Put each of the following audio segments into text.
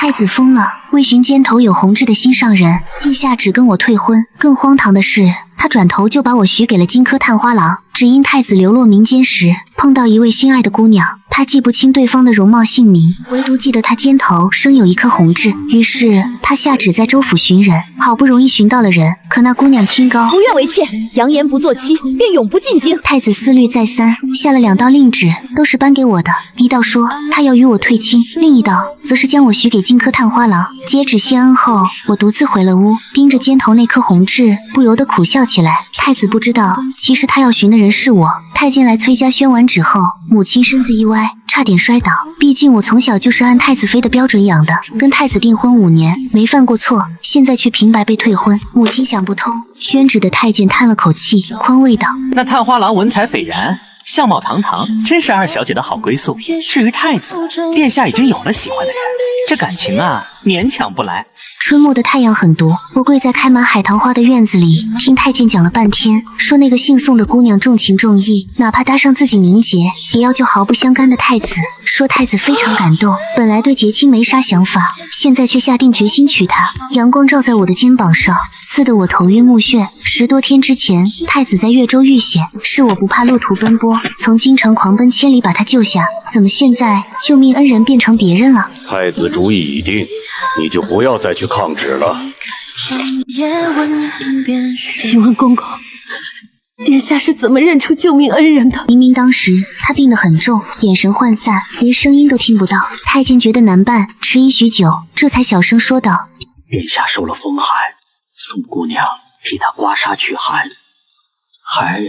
太子疯了，为寻肩头有红痣的心上人，竟下旨跟我退婚。更荒唐的是，他转头就把我许给了荆轲探花郎。只因太子流落民间时，碰到一位心爱的姑娘，他记不清对方的容貌姓名，唯独记得他肩头生有一颗红痣。于是他下旨在州府寻人，好不容易寻到了人，可那姑娘清高，不愿为妾，扬言不做妻，便永不进京。太子思虑再三，下了2道令旨，都是颁给我的。一道说他要与我退亲，另一道则是将我许给荆轲探花郎。接旨谢恩后，我独自回了屋，盯着肩头那颗红痣，不由得苦笑起来。太子不知道，其实他要寻的人是我。太监来崔家宣完旨后，母亲身子一歪，差点摔倒。毕竟我从小就是按太子妃的标准养的，跟太子订婚5年，没犯过错，现在却平白被退婚，母亲想不通。宣旨的太监叹了口气，宽慰道：“那探花郎文采斐然，相貌堂堂，真是2小姐的好归宿。至于太子，殿下已经有了喜欢的人，这感情啊，勉强不来。”春末的太阳很毒，我跪在开满海棠花的院子里，听太监讲了半天，说那个姓宋的姑娘重情重义，哪怕搭上自己名节，也要救毫不相干的太子。说太子非常感动，本来对结亲没啥想法，现在却下定决心娶她。阳光照在我的肩膀上，刺得我头晕目眩。10多天之前，太子在越州遇险，是我不怕路途奔波，从京城狂奔千里把他救下，怎么现在救命恩人变成别人了？太子主意已定，你就不要再去抗旨了。请问公公，殿下是怎么认出救命恩人的？明明当时他病得很重，眼神涣散，连声音都听不到。太监觉得难办，迟疑许久，这才小声说道：“殿下受了风寒，宋姑娘替他刮痧驱寒，还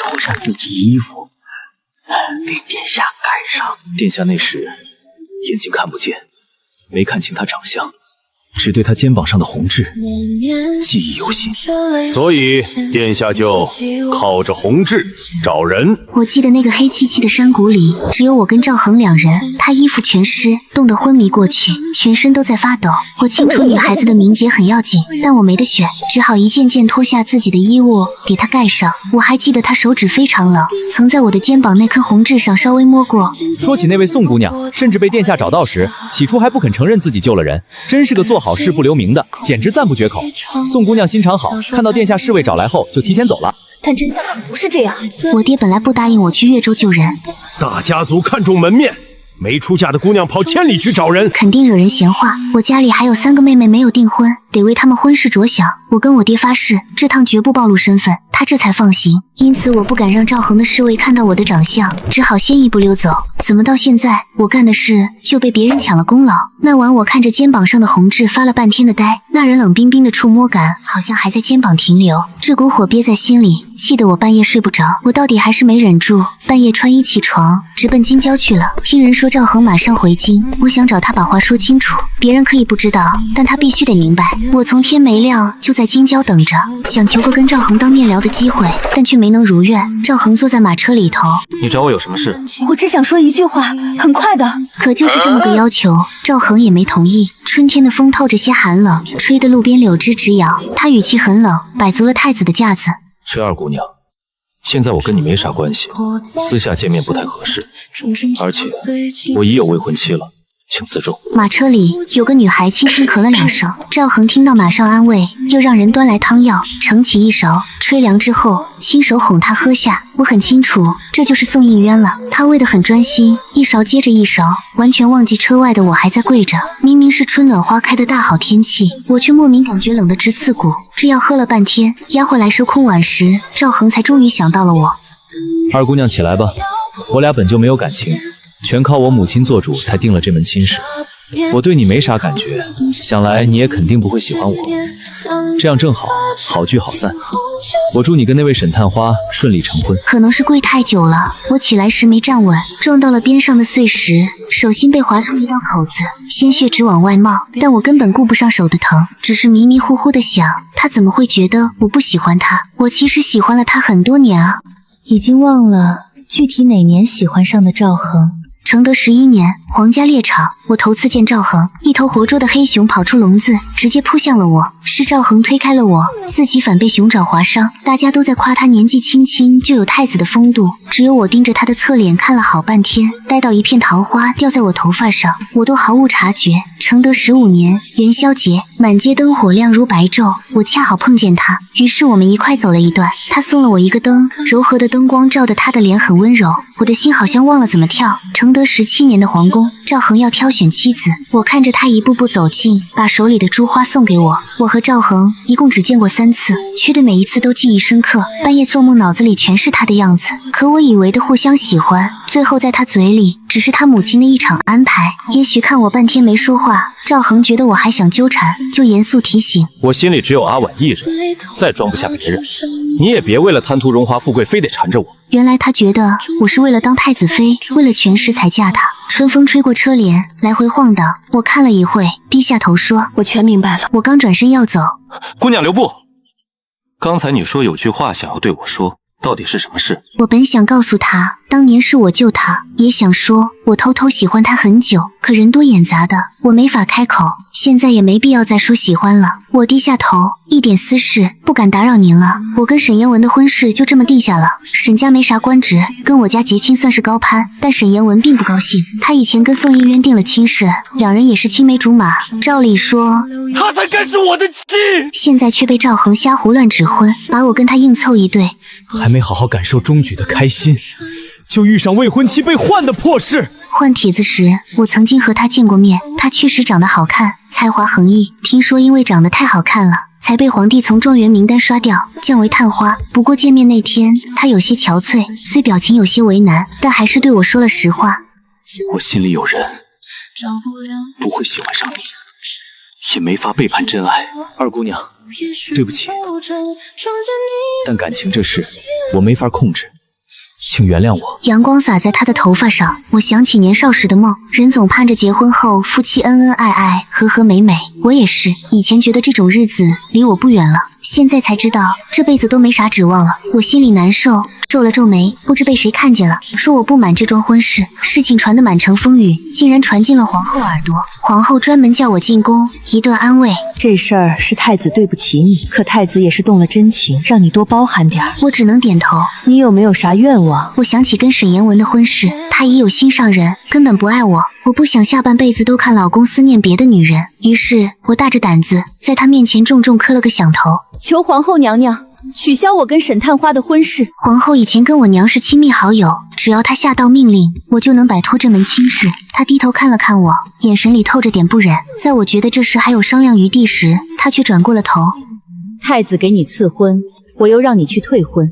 脱下自己衣服给殿下盖上。殿下那时眼睛看不见，没看清他长相，只对他肩膀上的红痣记忆犹新，所以殿下就靠着红痣找人。”我记得那个黑漆漆的山谷里，只有我跟赵恒2人，他衣服全湿，冻得昏迷过去，全身都在发抖。我清楚女孩子的名节很要紧，但我没得选，只好一件件脱下自己的衣物给她盖上。我还记得她手指非常冷，曾在我的肩膀那颗红痣上稍微摸过。说起那位宋姑娘，甚至被殿下找到时，起初还不肯承认自己救了人，真是个做好事不留名的，简直赞不绝口。宋姑娘心肠好，看到殿下侍卫找来后就提前走了。但真相不是这样。我爹本来不答应我去越州救人，大家族看重门面，没出嫁的姑娘跑千里去找人，肯定惹人闲话。我家里还有3个妹妹没有订婚，得为她们婚事着想。我跟我爹发誓，这趟绝不暴露身份，他这才放行。因此我不敢让赵恒的侍卫看到我的长相，只好先一步溜走。怎么到现在我干的事就被别人抢了功劳？那晚我看着肩膀上的红痣发了半天的呆，那人冷冰冰的触摸感好像还在肩膀停留，这股火憋在心里，气得我半夜睡不着。我到底还是没忍住，半夜穿衣起床，直奔京郊去了。听人说赵恒马上回京，我想找他把话说清楚。别人可以不知道，但他必须得明白。我从天没亮就在京郊等着，想求个跟赵恒当面聊的机会，但却没能如愿。赵恒坐在马车里头，你找我有什么事？我只想说一句话，很快的。可就是这么个要求，赵恒也没同意。春天的风透着些寒冷，吹得路边柳枝直摇。他语气很冷，摆足了太子的架子。崔二姑娘，现在我跟你没啥关系，私下见面不太合适，而且我已有未婚妻了，请自重。马车里有个女孩轻轻咳了2声，赵恒听到马上安慰，又让人端来汤药，盛起一勺，吹凉之后亲手哄她喝下。我很清楚，这就是宋应渊了。他喂得很专心，一勺接着一勺，完全忘记车外的我还在跪着。明明是春暖花开的大好天气，我却莫名感觉冷得直刺骨。这药喝了半天，丫鬟来收空碗时，赵恒才终于想到了我。二姑娘起来吧，我俩本就没有感情，全靠我母亲做主才定了这门亲事。我对你没啥感觉，想来你也肯定不会喜欢我，这样正好，好聚好散。我祝你跟那位沈探花顺利成婚。可能是跪太久了，我起来时没站稳，撞到了边上的碎石，手心被划出一道口子，鲜血直往外冒。但我根本顾不上手的疼，只是迷迷糊糊的想，他怎么会觉得我不喜欢他？我其实喜欢了他很多年啊，已经忘了具体哪年喜欢上的赵恒。承德11年，皇家猎场，我头次见赵恒，一头活捉的黑熊跑出笼子，直接扑向了我。是赵恒推开了我，自己反被熊爪划伤。大家都在夸他年纪轻轻就有太子的风度，只有我盯着他的侧脸看了好半天，待到一片桃花掉在我头发上，我都毫无察觉。承德15年，元宵节，满街灯火亮如白昼，我恰好碰见他，于是我们一块走了一段。他送了我一个灯，柔和的灯光照得他的脸很温柔，我的心好像忘了怎么跳。承德17年的皇宫，赵恒要挑选妻子，我看着他一步步走近，把手里的珠花送给我。我和赵恒一共只见过3次，却对每一次都记忆深刻。半夜做梦，脑子里全是他的样子，可我以为的互相喜欢，最后在他嘴里只是他母亲的一场安排。也许看我半天没说话，赵恒觉得我还想纠缠，就严肃提醒：我心里只有阿婉一人，再装不下别人。你也别为了贪图荣华富贵，非得缠着我。原来他觉得我是为了当太子妃，为了权势才嫁他。春风吹过车帘，来回晃荡。我看了一会，低下头说：我全明白了。我刚转身要走，姑娘留步！刚才你说有句话想要对我说，到底是什么事？我本想告诉他，当年是我救他，也想说我偷偷喜欢他很久，可人多眼杂的，我没法开口。现在也没必要再说喜欢了。我低下头，一点私事不敢打扰您了。我跟沈妍雯的婚事就这么定下了。沈家没啥官职，跟我家结亲算是高攀，但沈妍雯并不高兴。她以前跟宋逸渊定了亲事，两人也是青梅竹马。照理说，她才该是我的妻，现在却被赵恒瞎胡乱指婚，把我跟他硬凑一对。还没好好感受中举的开心，就遇上未婚妻被换的破事。换帖子时，我曾经和他见过面，他确实长得好看，才华横溢。听说因为长得太好看了，才被皇帝从状元名单刷掉，降为探花。不过见面那天，他有些憔悴，虽表情有些为难，但还是对我说了实话。我心里有人，不会喜欢上你，也没法背叛真爱。二姑娘，对不起，但感情这事我没法控制，请原谅我。阳光洒在他的头发上，我想起年少时的梦，人总盼着结婚后夫妻恩恩爱爱，和和美美。我也是，以前觉得这种日子离我不远了，现在才知道这辈子都没啥指望了。我心里难受，皱了皱眉，不知被谁看见了，说我不满这桩婚事。事情传得满城风雨，竟然传进了皇后耳朵。皇后专门叫我进宫，一顿安慰。这事儿是太子对不起你，可太子也是动了真情，让你多包涵点儿。我只能点头。你有没有啥愿望？我想起跟沈妍雯的婚事，她已有心上人，根本不爱我。我不想下半辈子都看老公思念别的女人，于是我大着胆子在她面前重重磕了个响头，求皇后娘娘取消我跟沈探花的婚事。皇后以前跟我娘是亲密好友，只要她下道命令，我就能摆脱这门亲事。她低头看了看我，眼神里透着点不忍。在我觉得这事还有商量余地时，她却转过了头。太子给你赐婚，我又让你去退婚，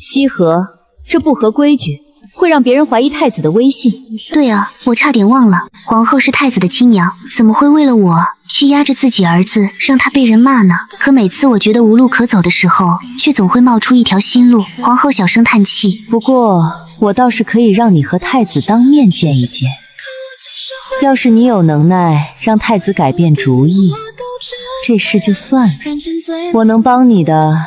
羲和，这不合规矩，会让别人怀疑太子的威信。对啊，我差点忘了，皇后是太子的亲娘，怎么会为了我去压着自己儿子，让他被人骂呢？可每次我觉得无路可走的时候，却总会冒出一条新路。皇后小声叹气，不过我倒是可以让你和太子当面见一见。要是你有能耐让太子改变主意，这事就算了。我能帮你的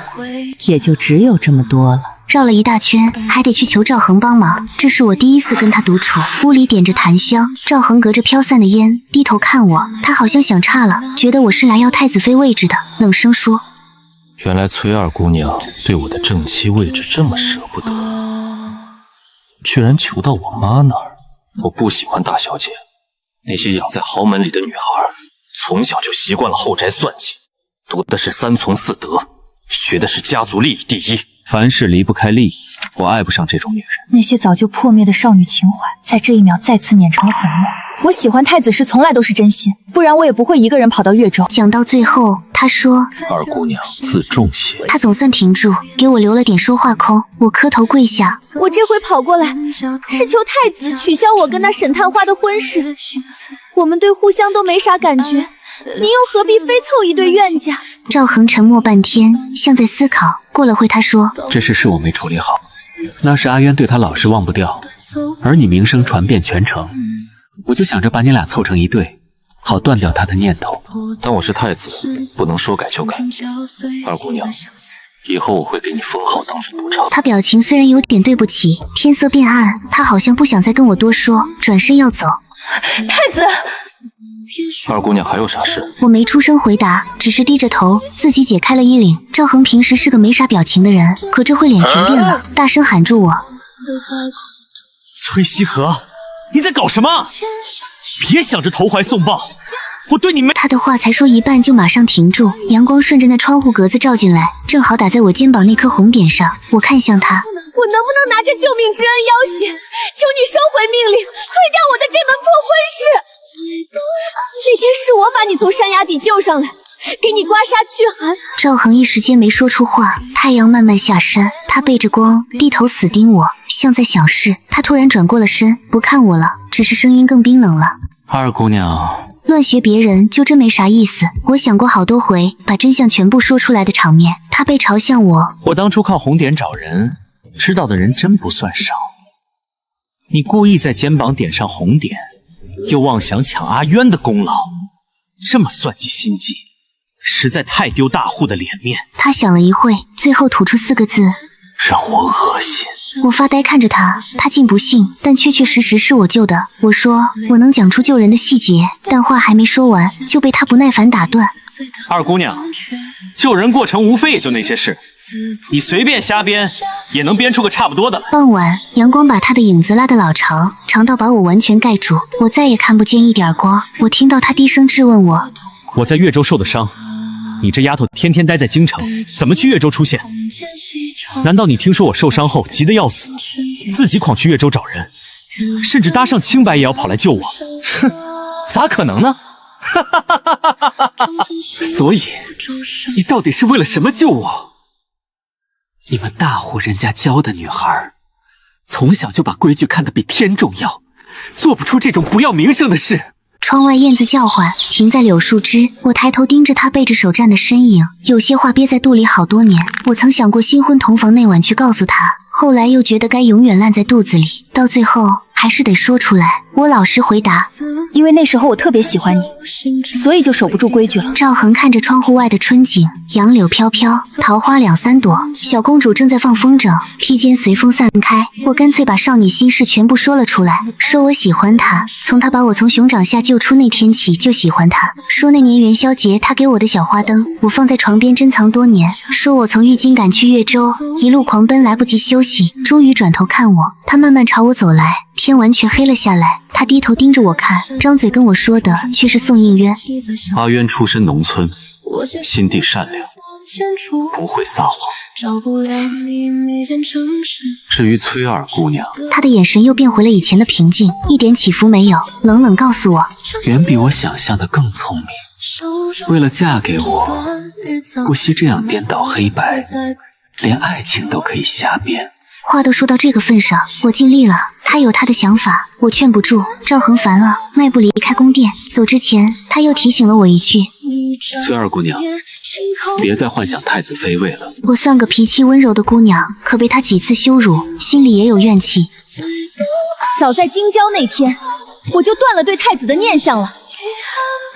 也就只有这么多了。绕了一大圈，还得去求赵恒帮忙。这是我第一次跟他独处，屋里点着檀香，赵恒隔着飘散的烟低头看我，他好像想岔了，觉得我是来要太子妃位置的，冷声说：原来崔二姑娘对我的正妻位置这么舍不得，居然求到我妈那儿。我不喜欢大小姐，那些养在豪门里的女孩，从小就习惯了后宅算计，读的是三从四德，学的是家族利益第一。凡事离不开利益，我爱不上这种女人。那些早就破灭的少女情怀，在这一秒再次碾成了粉末。我喜欢太子时从来都是真心，不然我也不会一个人跑到越州。讲到最后，他说：二姑娘自重些。他总算停住，给我留了点说话空。我磕头跪下，我这回跑过来是求太子取消我跟那沈探花的婚事。我们对互相都没啥感觉，您又何必非凑一对冤家？赵恒沉默半天，像在思考。过了会，他说：这事是我没处理好，那时阿渊对他老是忘不掉，而你名声传遍全城，我就想着把你俩凑成一对，好断掉他的念头。但我是太子，不能说改就改。二姑娘，以后我会给你封号当份补偿。他表情虽然有点对不起，天色变暗，他好像不想再跟我多说，转身要走。太子，二姑娘还有啥事？我没出声回答，只是低着头自己解开了衣领。赵恒平时是个没啥表情的人，可这会脸全变了，大声喊住我：崔西河，你在搞什么？别想着投怀送抱，我对你没……他的话才说一半就马上停住，阳光顺着那窗户格子照进来，正好打在我肩膀那颗红点上。我看向他，我能不能拿着救命之恩要挟，求你收回命令，退掉我的这门破婚事？那天是我把你从山崖底救上来，给你刮痧驱寒。赵恒一时间没说出话。太阳慢慢下山，他背着光低头死盯我，像在想事。他突然转过了身，不看我了，只是声音更冰冷了。二姑娘，乱学别人就真没啥意思。我想过好多回把真相全部说出来的场面，他背朝向我。我当初靠红点找人，知道的人真不算少。你故意在肩膀点上红点，又妄想抢阿渊的功劳，这么算计心计，实在太丢大户的脸面。他想了一会，最后吐出4个字：让我恶心。我发呆看着他，他竟不信，但确确实实是我救的。我说我能讲出救人的细节，但话还没说完就被他不耐烦打断。二姑娘，救人过程无非也就那些事，你随便瞎编也能编出个差不多的来。傍晚，阳光把他的影子拉得老长，长到把我完全盖住，我再也看不见一点光。我听到他低声质问我：我在越州受的伤，你这丫头天天待在京城，怎么去越州出现？难道你听说我受伤后急得要死，自己狂去越州找人，甚至搭上清白也要跑来救我？哼，咋可能呢？所以你到底是为了什么救我？你们大户人家教的女孩，从小就把规矩看得比天重要，做不出这种不要名声的事。窗外燕子叫唤，停在柳树枝。我抬头盯着他背着手站的身影，有些话憋在肚里好多年。我曾想过新婚同房那晚去告诉他，后来又觉得该永远烂在肚子里，到最后还是得说出来。我老实回答：因为那时候我特别喜欢你，所以就守不住规矩了。赵恒看着窗户外的春景，杨柳飘飘，桃花2、3朵，小公主正在放风筝，披肩随风散开。我干脆把少女心事全部说了出来，说我喜欢他，从他把我从熊掌下救出那天起就喜欢他，说那年元宵节他给我的小花灯我放在床边珍藏多年，说我从玉京赶去越州，一路狂奔来不及休息，终于转头看我，他慢慢朝我走来，天完全黑了下来，他低头盯着我看，张嘴跟我说的却是宋应渊。阿渊出身农村，心地善良，不会撒谎。至于崔二姑娘，他的眼神又变回了以前的平静，一点起伏没有，冷冷告诉我，远比我想象的更聪明。为了嫁给我，不惜这样颠倒黑白，连爱情都可以瞎编。话都说到这个份上，我尽力了。他有他的想法，我劝不住。赵恒烦了，迈步离开宫殿。走之前，他又提醒了我一句：崔二姑娘，别再幻想太子妃位了。我算个脾气温柔的姑娘，可被他几次羞辱，心里也有怨气。早在京郊那天，我就断了对太子的念想了。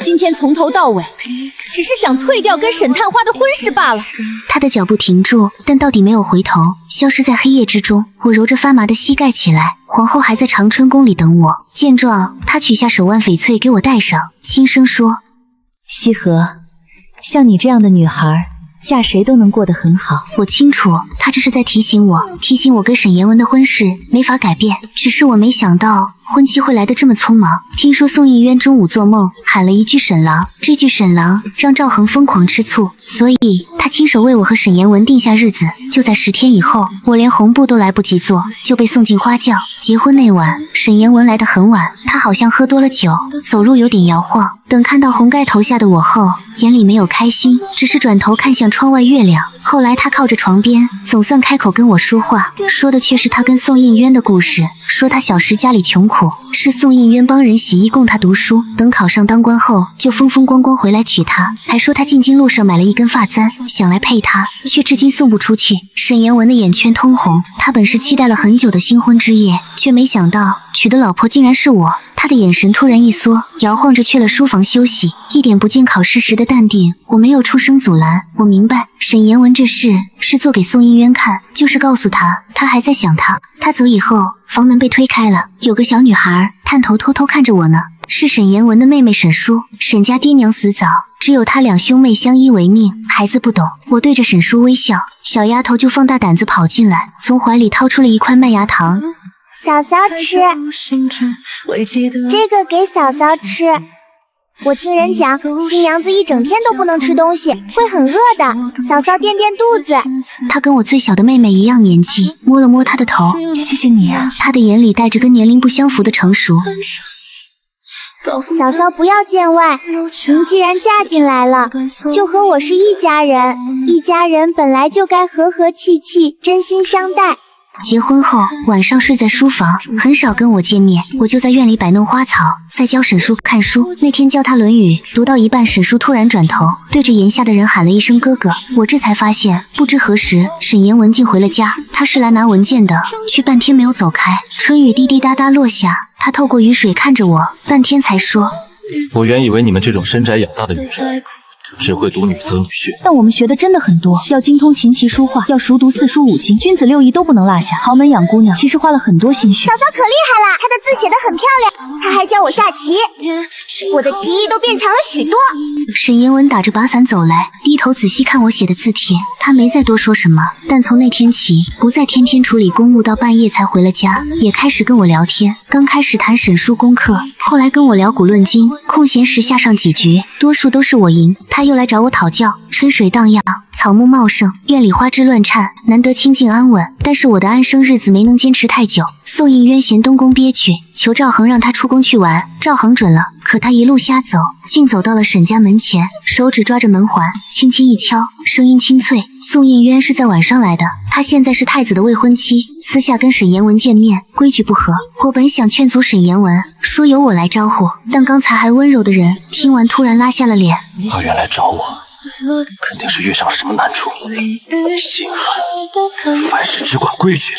今天从头到尾，只是想退掉跟沈探花的婚事罢了。他的脚步停住，但到底没有回头，消失在黑夜之中。我揉着发麻的膝盖起来，皇后还在长春宫里等我。见状，他取下手腕翡翠给我戴上，轻声说：西河，像你这样的女孩，嫁谁都能过得很好。我清楚，他这是在提醒我跟沈言文的婚事没法改变，只是我没想到婚期会来得这么匆忙。听说宋应渊中午做梦喊了一句沈郎，这句沈郎让赵恒疯狂吃醋，所以他亲手为我和沈言文定下日子。就在10天以后，我连红布都来不及做，就被送进花轿。结婚那晚，沈言文来得很晚，他好像喝多了酒，走路有点摇晃。等看到红盖头下的我后，眼里没有开心，只是转头看向窗外月亮。后来他靠着床边，总算开口跟我说话，说的却是他跟宋应渊的故事，说他小时家里穷苦，是宋应渊帮人洗衣供他读书，等考上当官后就风风光光回来娶她，还说他进京路上买了一根发簪，想来配她，却至今送不出去。沈言文的眼圈通红，他本是期待了很久的新婚之夜，却没想到娶的老婆竟然是我。他的眼神突然一缩，摇晃着去了书房休息，一点不见考试时的淡定。我没有出声阻拦，我明白沈言文这事是做给宋应渊看，就是告诉他还在想他。他走以后，房门被推开了，有个小女孩探头偷偷看着我呢，是沈言文的妹妹沈叔。沈家爹娘死早，只有他两兄妹相依为命，孩子不懂。我对着沈叔微笑，小丫头就放大胆子跑进来，从怀里掏出了一块麦芽糖。嫂嫂吃，这个给嫂嫂吃。我听人讲，新娘子一整天都不能吃东西，会很饿的。嫂嫂垫垫肚子。她跟我最小的妹妹一样年纪，摸了摸她的头。谢谢你啊。她的眼里带着跟年龄不相符的成熟。嫂嫂不要见外，您既然嫁进来了，就和我是一家人。一家人本来就该和和气气，真心相待。结婚后晚上睡在书房，很少跟我见面，我就在院里摆弄花草，在教沈叔看书。那天教他《论语》，读到一半，沈叔突然转头对着檐下的人喊了一声哥哥，我这才发现不知何时沈言文竟回了家，他是来拿文件的，却半天没有走开。春雨滴滴答答落下，他透过雨水看着我，半天才说：我原以为你们这种深宅养大的女人只会读女则女训，但我们学的真的很多，要精通琴棋书画，要熟读四书五经，君子六艺都不能落下。豪门养姑娘其实花了很多心血。嫂嫂可厉害了，她的字写得很漂亮，她还教我下棋，我的棋艺都变强了许多。沈言文打着把伞走来，低头仔细看我写的字帖，他没再多说什么，但从那天起不再天天处理公务到半夜才回了家，也开始跟我聊天。刚开始谈沈书功课，后来跟我聊古论今，空闲时下上几局，多数都是我赢。他又来找我讨教，春水荡漾，草木茂盛，院里花枝乱颤，难得清静安稳。但是我的安生日子没能坚持太久。宋应渊嫌东宫憋屈，求赵恒让他出宫去玩，赵恒准了，可他一路瞎走，竟走到了沈家门前，手指抓着门环，轻轻一敲，声音清脆。宋应渊是在晚上来的，他现在是太子的未婚妻，私下跟沈言文见面，规矩不合。我本想劝阻沈言文，说由我来招呼，但刚才还温柔的人听完突然拉下了脸。他原来找我，肯定是遇上了什么难处，心狠，凡事只管规矩，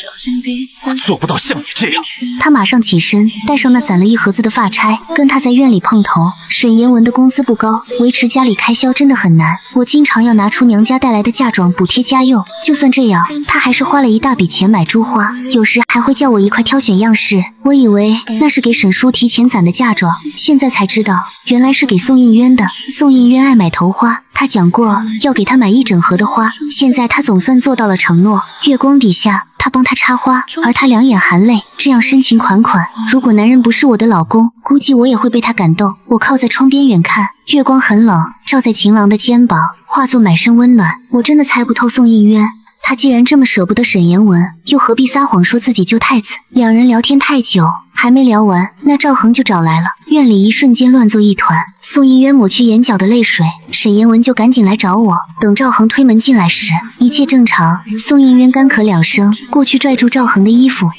我做不到像你这样。他马上起身，带上那攒了一盒子的发钗，跟他在院里碰头。沈言文的工资不高，维持家里开销真的很难，我经常要拿出娘家带来的嫁妆补贴家用。就算这样，他还是花了一大笔钱买珠花，有时还会叫我一块挑选样式。我以为那是给沈叔提前攒的嫁妆，现在才知道原来是给宋应渊的。宋应渊爱买头花，他讲过要给他买一整盒的花，现在他总算做到了承诺。月光底下，他帮他插花，而他两眼含泪，这样深情款款。如果男人不是我的老公，估计我也会被他感动。我靠在窗边远看，月光很冷，照在情郎的肩膀，化作满身温暖。我真的猜不透宋应渊，他既然这么舍不得沈言文，又何必撒谎说自己救太子？两人聊天太久，还没聊完，那赵恒就找来了。院里一瞬间乱作一团，宋应渊抹去眼角的泪水，沈言文就赶紧来找我。等赵恒推门进来时，一切正常。宋应渊干咳两声，过去拽住赵恒的衣服。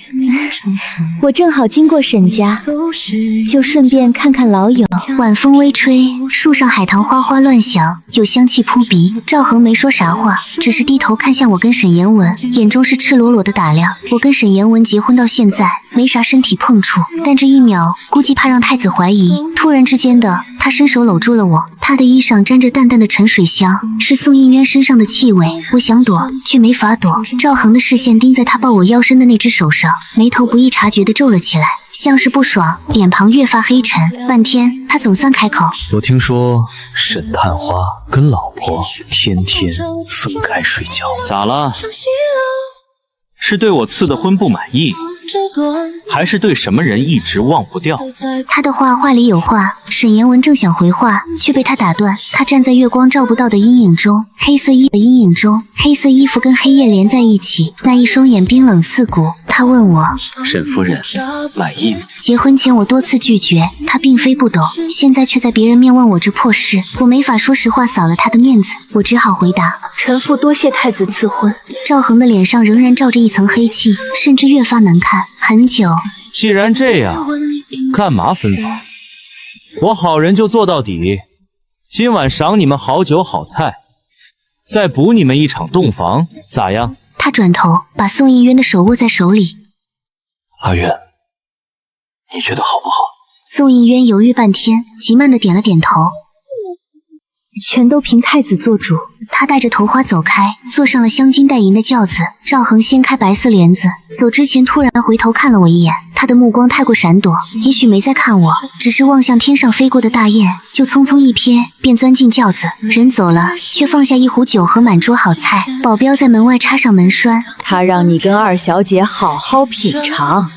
我正好经过沈家，就顺便看看老友。晚风微吹，树上海棠花花乱响，有香气扑鼻。赵恒没说啥话，只是低头看向我跟沈言文，眼中是赤裸裸的打量。我跟沈言文结婚到现在，没啥身体碰触，但这一秒估计怕让太子怀疑。突然之间的，他伸手搂住了我，他的衣裳沾着淡淡的沉水香，是宋应渊身上的气味。我想躲，却没法躲。赵恒的视线盯在他抱我腰身的那只手上，眉头不易察觉地皱了起来，像是不爽，脸庞越发黑沉。半天，他总算开口：我听说沈探花跟老婆天天分开睡觉，咋了？是对我赐的婚不满意，还是对什么人一直忘不掉？他的话里有话。沈言文正想回话，却被他打断。他站在月光照不到的阴影中，黑色衣的阴影中，黑色衣服跟黑夜连在一起，那一双眼冰冷刺骨。他问我：沈夫人满意吗？结婚前我多次拒绝，他并非不懂，现在却在别人面问我这破事，我没法说实话，扫了他的面子，我只好回答：臣妇多谢太子赐婚。赵恒的脸上仍然罩着一层黑气，甚至越发难看。很久，既然这样，干嘛分房？我好人就做到底，今晚赏你们好酒好菜，再补你们一场洞房，咋样？他转头把宋应渊的手握在手里。阿渊，你觉得好不好？宋应渊犹豫半天，极慢地点了点头。全都凭太子做主。他带着头花走开，坐上了镶金带银的轿子。赵恒掀开白色帘子，走之前突然回头看了我一眼，他的目光太过闪躲，也许没在看我，只是望向天上飞过的大雁，就匆匆一瞥，便钻进轿子。人走了，却放下一壶酒和满桌好菜。保镖在门外插上门栓，他让你跟二小姐好好品尝。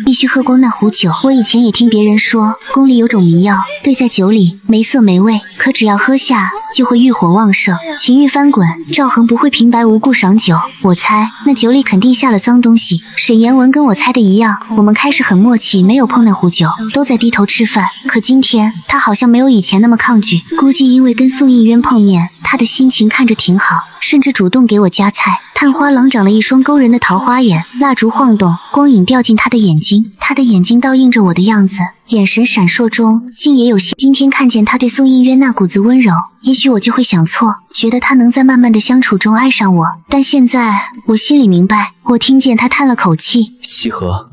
必须喝光那壶酒。我以前也听别人说，宫里有种迷药，兑在酒里，没色没味，可只要喝下，就会欲火旺盛，情欲翻滚。赵恒不会平白无故赏酒，我猜那酒里肯定下了脏东西。沈言文跟我猜的一样，我们开始很默契，没有碰那壶酒，都在低头吃饭。可今天他好像没有以前那么抗拒，估计因为跟宋应渊碰面，他的心情看着挺好，甚至主动给我夹菜。探花郎长了一双勾人的桃花眼，蜡烛晃动，光影掉进他的眼睛，他的眼睛倒映着我的样子，眼神闪烁中竟也有些。今天看见他对宋应渊那股子温柔，也许我就会想错，觉得他能在慢慢的相处中爱上我。但现在我心里明白，我听见他叹了口气。西河，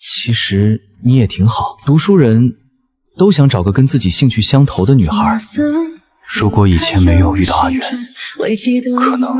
其实你也挺好，读书人都想找个跟自己兴趣相投的女孩。如果以前没有遇到阿元，可能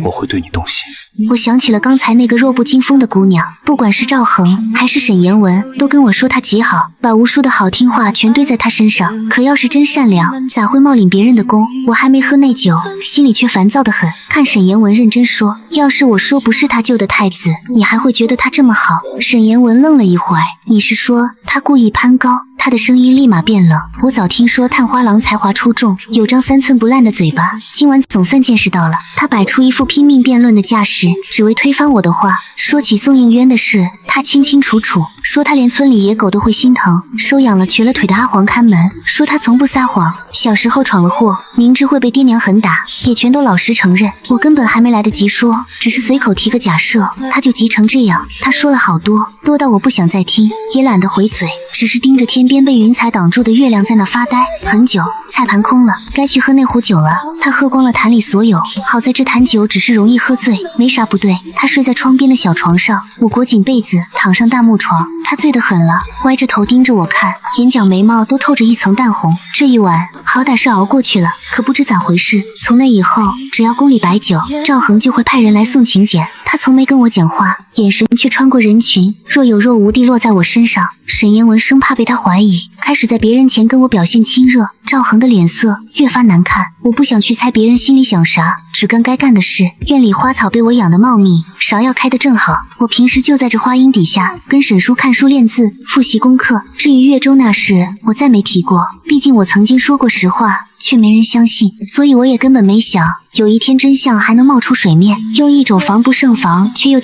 我会对你动心。我想起了刚才那个弱不禁风的姑娘，不管是赵恒还是沈言文，都跟我说她极好，把无数的好听话全堆在她身上。可要是真善良，咋会冒领别人的功？我还没喝那酒，心里却烦躁得很。看沈言文认真说，要是我说不是他救的太子，你还会觉得他这么好？沈言文愣了一会儿，你是说他故意攀高？他的声音立马变冷。我早听说探花郎才华出众，有张3寸不烂的嘴巴，今晚总算见识到了。他摆出一副拼命辩论的架势，只为推翻我的话。说起宋应渊的事，他清清楚楚，说他连村里野狗都会心疼，收养了瘸了腿的阿黄看门，说他从不撒谎，小时候闯了祸，明知会被爹娘狠打，也全都老实承认。我根本还没来得及说，只是随口提个假设，他就急成这样。他说了好多，多到我不想再听，也懒得回嘴，只是盯着天边被云彩挡住的月亮在那发呆。很久，菜盘空了，该去喝那壶酒了。他喝光了坛里所有，好在这坛酒只是容易喝醉，没啥不对。他睡在窗边的小床上，我裹紧被子躺上大木床。他醉得很了，歪着头盯着我看，眼角眉毛都透着一层淡红。这一晚好歹是熬过去了，可不知咋回事，从那以后，只要宫里摆酒，赵恒就会派人来送请柬。他从没跟我讲话，眼神却穿过人群，若有若无地落在我身上。沈言文生怕被他怀疑，开始在别人前跟我表现亲热。赵恒的脸色越发难看，我不想去猜别人心里想啥，只干该干的事。院里花草被我养得茂密，芍药开得正好。我平时就在这花荫底下跟沈叔看书练字，复习功课。至于岳州那事，我再没提过，毕竟我曾经说过实话，却没人相信，所以我也根本没想有一天真相还能冒出水面，用一种防不胜防却又